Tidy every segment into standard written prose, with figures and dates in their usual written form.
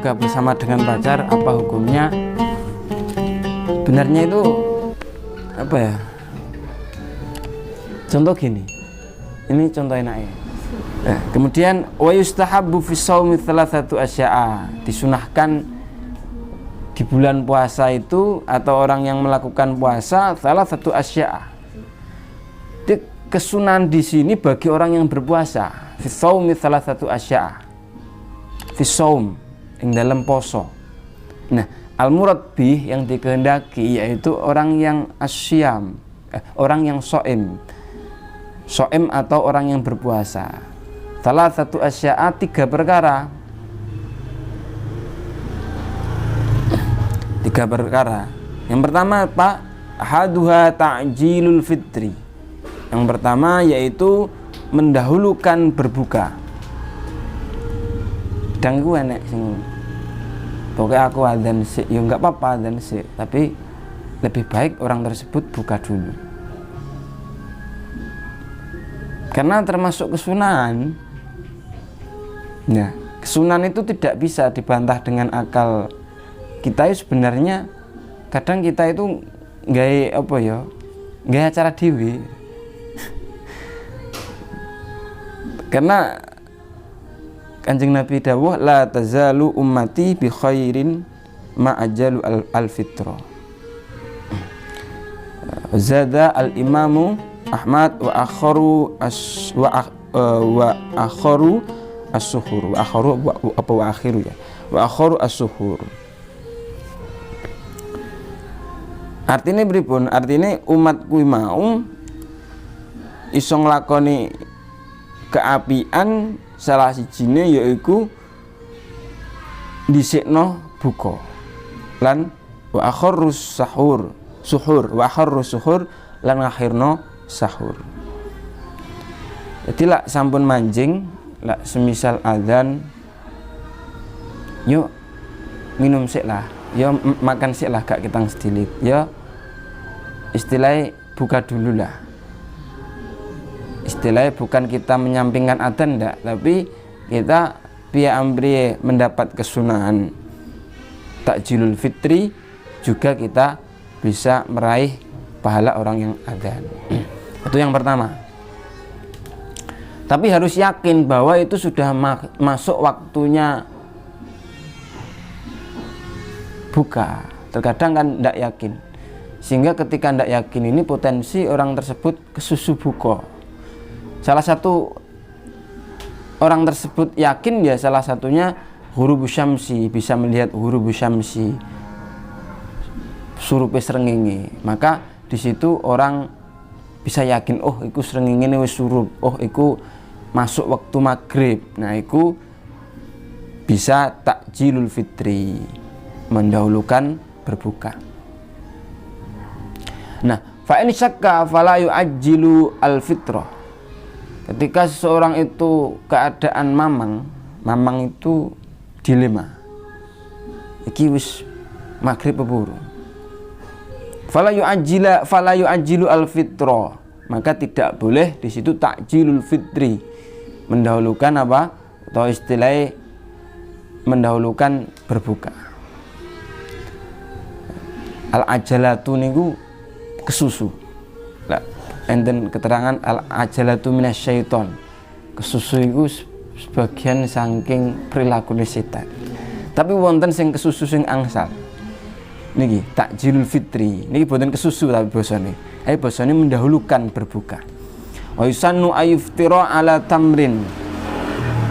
berbuka bersama dengan pacar, apa hukumnya? Benarnya itu apa ya? Contoh gini, ini contoh enaknya. Kemudian wa yustahabbu fi shaumi thalathatu asya'a, disunahkan di bulan puasa itu atau orang yang melakukan puasa thalathatu asya'a. Kesunahan di sini bagi orang yang berpuasa, fi shaumi thalathatu asya'a, fi shaum ing dalam poso. Nah, al-murad bih yang dikehendaki yaitu orang yang asyam, orang yang so'im atau orang yang berpuasa. Salah satu asya'a, 3 perkara. 3 perkara. Yang pertama apa? Ahaduha ta'jilul fitri. Yang pertama yaitu mendahulukan berbuka. Dan gue enek sing pokoknya aku adzan sih, ya nggak apa-apa adzan sih, tapi lebih baik orang tersebut buka dulu. Karena termasuk kesunahan. Nah, kesunahan itu tidak bisa dibantah dengan akal kita. Sebenarnya kadang kita itu gaya apa ya, gaya acara dewi. Karena Kanjeng Nabi dawuh la tazalu ummati bi khairin ma ajalu al-fitra. Zada al-imamu Ahmad wa akharu as-suhur wa akhiru ya wa akharu as-suhur. Artinya pripun? Artinya umatku mau iso nglakoni keapian salah sijine yaiku dhisikno buka lan wa akharus suhur wa akharus suhur lan akhirno sahur. Jadi lak sampun manjing, lak semisal adzan, yuk minum sik lah, ya makan sik lah gak ketang sedilit, ya istilahnya buka dulu lah. Istilahnya bukan kita menyampingkan adzan ndak, tapi kita pia amri mendapat kesunahan takjilul fitri, juga kita bisa meraih pahala orang yang adzan. Itu yang pertama. Tapi harus yakin bahwa itu sudah masuk waktunya buka. Terkadang kan tidak yakin, sehingga ketika tidak yakin ini potensi orang tersebut kesusu buka. Salah satu orang tersebut yakin ya, salah satunya ghurubus syamsi, bisa melihat ghurubus syamsi, surupe srengenge. Maka di situ orang bisa yakin, oh iku srengenge wis surup, oh iku masuk waktu maghrib. Nah iku bisa takjilul fitri, mendahulukan berbuka. Nah, fa in syakka fala yu'ajjilu al-fitrah. Ketika seseorang itu keadaan mamang itu dilema. Iki wis maghrib apa urung? Fala yu'ajjilu al-fitrah. Maka tidak boleh di situ takjilul fitri, mendahulukan apa? Atau istilahnya mendahulukan berbuka. Al-ajalatu niku kesusu. Lah, enten keterangan al-ajalatu minasyaiton. Kesusu iku sebagian saking perilaku setan. Tapi wonten sing kesusu sing angsal. Niki takjilul fitri. Niki boten kesusu tapi basane. Basane mendahulukan berbuka. Wa yusannu ayuftira ala tamrin.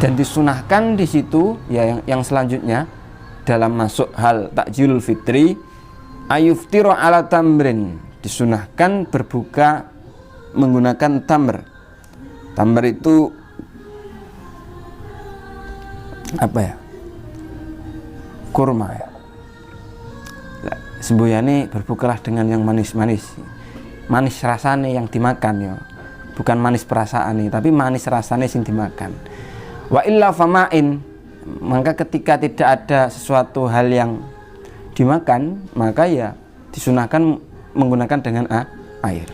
Dan disunahkan di situ ya yang selanjutnya dalam masuk hal takjilul fitri, ayuftira ala tamrin, disunahkan berbuka menggunakan tamr. Tamr itu apa ya? Kurma ya. Sembuyane berbukalah dengan yang manis-manis. Manis rasane yang dimakan ya. Bukan manis perasaan nih, tapi manis rasane sing dimakan. Wa illa fama'in, maka ketika tidak ada sesuatu hal yang dimakan, maka ya disunahkan menggunakan dengan air.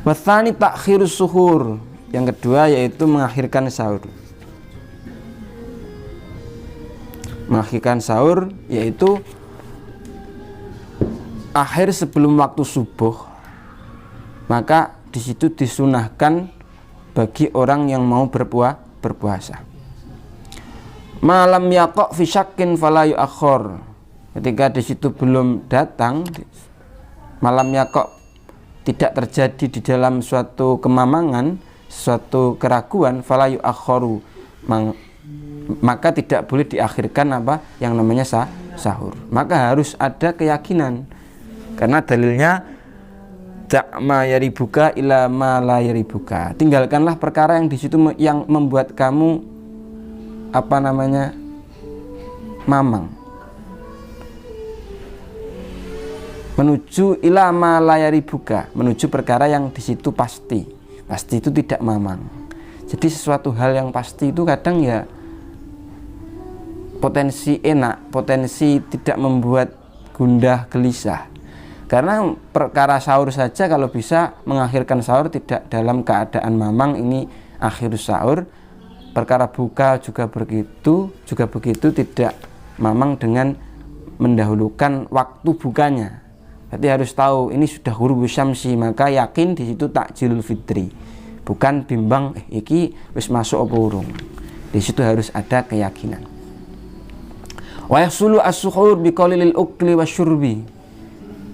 Wa tsani ta'khirus suhur, yang kedua yaitu mengakhirkan sahur. mengakhirkan sahur yaitu akhir sebelum waktu subuh, maka di situ disunahkan bagi orang yang mau berpuasa. Malam yaqo fi syakkin fala yu'akhkhar. Ketika di situ belum datang, malam yaqo tidak terjadi di dalam suatu kemamangan, suatu keraguan, fala yu'akhkharu, maka tidak boleh diakhirkan apa yang namanya sahur. Maka harus ada keyakinan, karena dalilnya ma yaribuka ila ma la yaribuka. Tinggalkanlah perkara yang di situ yang membuat kamu mamang, menuju ila ma la yaribuka, menuju perkara yang di situ pasti itu tidak mamang. Jadi sesuatu hal yang pasti itu kadang ya potensi enak, potensi tidak membuat gundah gelisah. Karena perkara sahur saja kalau bisa mengakhirkan sahur tidak dalam keadaan mamang, ini akhir sahur. Perkara buka juga begitu tidak mamang dengan mendahulukan waktu bukanya. Berarti harus tahu ini sudah ghurubus syamsi, maka yakin di situ takjilul fitri. Bukan bimbang iki wis masuk apa urung. Di situ harus ada keyakinan. Wa yahsulu as-suhur biqalilil ukli wasyurbi.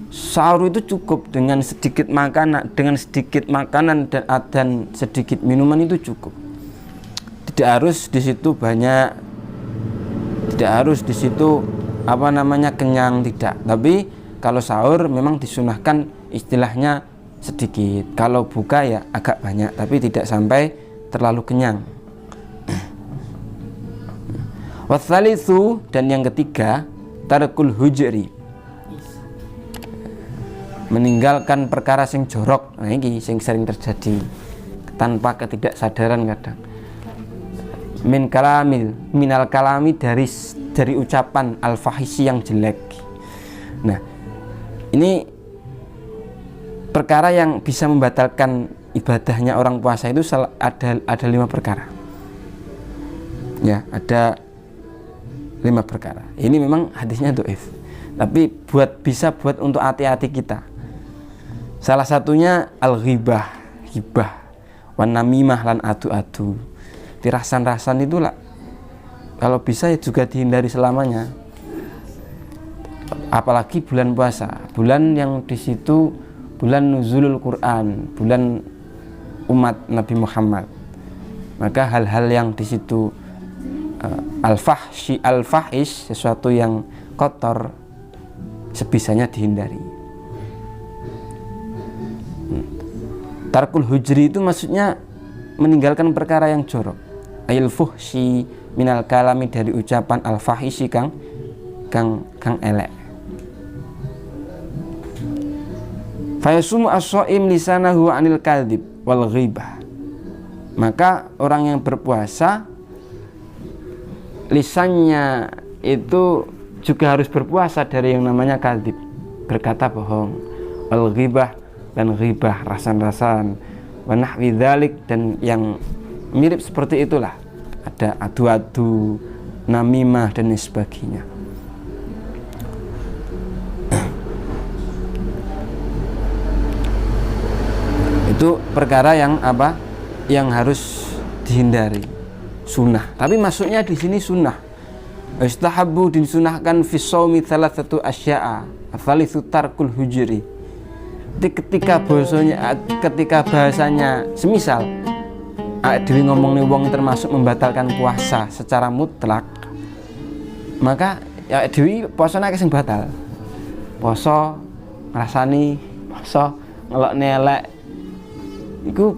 Sahur itu cukup dengan sedikit makanan, dan sedikit minuman itu cukup. Tidak harus di situ banyak, tidak harus di situ kenyang, tidak. Tapi kalau sahur memang disunahkan istilahnya sedikit. Kalau buka ya agak banyak, tapi tidak sampai terlalu kenyang. Watsalitsu, dan yang ketiga, tarkul hujri, meninggalkan perkara sing jorok. Nah ini sing sering terjadi tanpa ketidaksadaran kadang. Minal kalami, dari ucapan al-fahisi yang jelek. Nah ini perkara yang bisa membatalkan ibadahnya orang puasa itu ada 5 perkara. Ya, ada 5 perkara. Ini memang hadisnya dhaif, tapi bisa buat untuk hati-hati kita. Salah satunya al-ghibah, hibah, wan namimah, lan adu-adu. Tirasan-rasan itulah kalau bisa ya juga dihindari selamanya. Apalagi bulan puasa, bulan yang di situ bulan nuzulul Quran, bulan umat Nabi Muhammad. Maka hal-hal yang di situ al-fahish, sesuatu yang kotor, sebisanya dihindari. Tarkul hujri itu maksudnya meninggalkan perkara yang jorok. Ayil fuhsi minal kalami, dari ucapan al-fahisi kang elek. Fayasumu as-shaim lisanahu anil kadhib wal ghibah. Maka orang yang berpuasa lisannya itu juga harus berpuasa dari yang namanya kadhib, berkata bohong, wal ghibah, dan ghibah, rasan-rasan, wa nahwi dzalik, dan yang mirip seperti itulah. Ada adu-adu, namimah, dan sebagainya. Itu perkara yang yang harus dihindari, sunnah. Tapi maksudnya di sini sunnah. Istahabbu, disunahkan fi shaumi thalathatu asya'a. Ats-tsalitsu tarkul hujri. Ketika bahasanya semisal Dewi ngomong nih wong termasuk membatalkan puasa secara mutlak, maka ya Dewi puasanya sing batal. Poso ngrasani, poso ngelokne elek, iku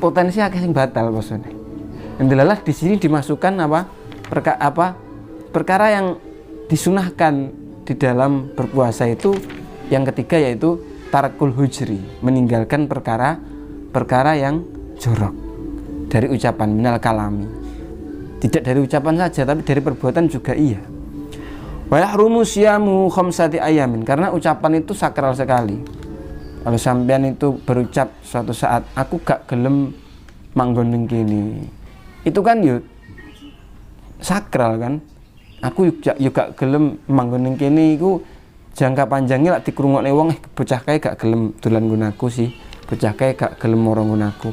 potensi akeh sing batal posone. Ndelalah di sini dimasukkan perkara yang disunahkan di dalam berpuasa itu, yang ketiga yaitu tarkul hujri, meninggalkan perkara yang jorok dari ucapan, minal kalami. Tidak dari ucapan saja, tapi dari perbuatan juga iya. Wa yahrumu syamu khamsati ayamin, karena ucapan itu sakral sekali. Kalau sampean itu berucap suatu saat, aku gak gelem manggon ning kene, itu kan yuk sakral kan, Aku juga gelem manggon ning kene iku jangka panjangnya lak dikrungokne wong bocah kae gak gelem dolan nggunaku sih. Bocah kae gak gelem moro nggunaku.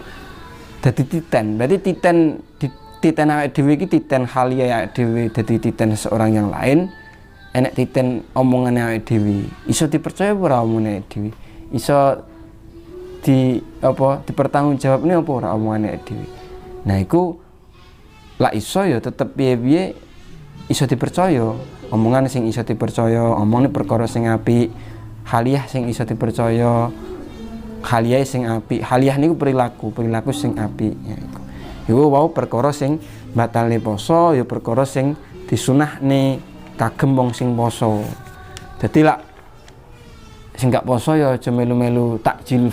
Dadi titen. Berarti titen awake dhewe iki titen halia awake dhewe, dadi titen seorang yang lain. Enek titen omongane awake dhewe. Iso dipercaya ora omongane awake dhewe? Iso dipertanggungjawabne apa ora omongane awake dhewe? Nah, iku lak iso ya tetep piye-piye iso dipercaya, omongan sing iso dipercaya, omongne perkara sing apik, haliah sing iso dipercaya, haliah sing apik. Haliah niku perilaku sing apik ya iku. Iku wau perkara sing batalne poso, ya perkara sing disunahne kagem wong sing poso. Dadi lak sing gak poso ya aja melu-melu takjilul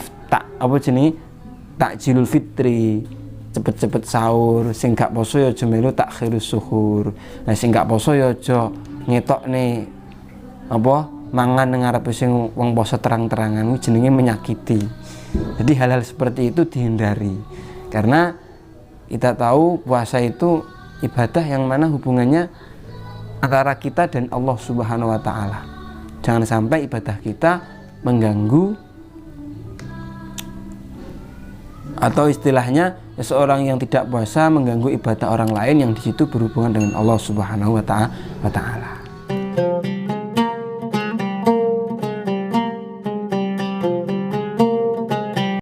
fitri. Cepet-cepet sahur, sing gak poso ya aja melu takhirus suhur. Nah, sing gak poso ya aja ngetokne mangan nang ngarepe sing wong poso terang-terangan, jenenge menyakiti. Jadi hal-hal seperti itu dihindari. Karena kita tahu puasa itu ibadah yang mana hubungannya antara kita dan Allah Subhanahu wa taala. Jangan sampai ibadah kita mengganggu, atau istilahnya seorang yang tidak puasa mengganggu ibadah orang lain yang di situ berhubungan dengan Allah Subhanahu wa taala.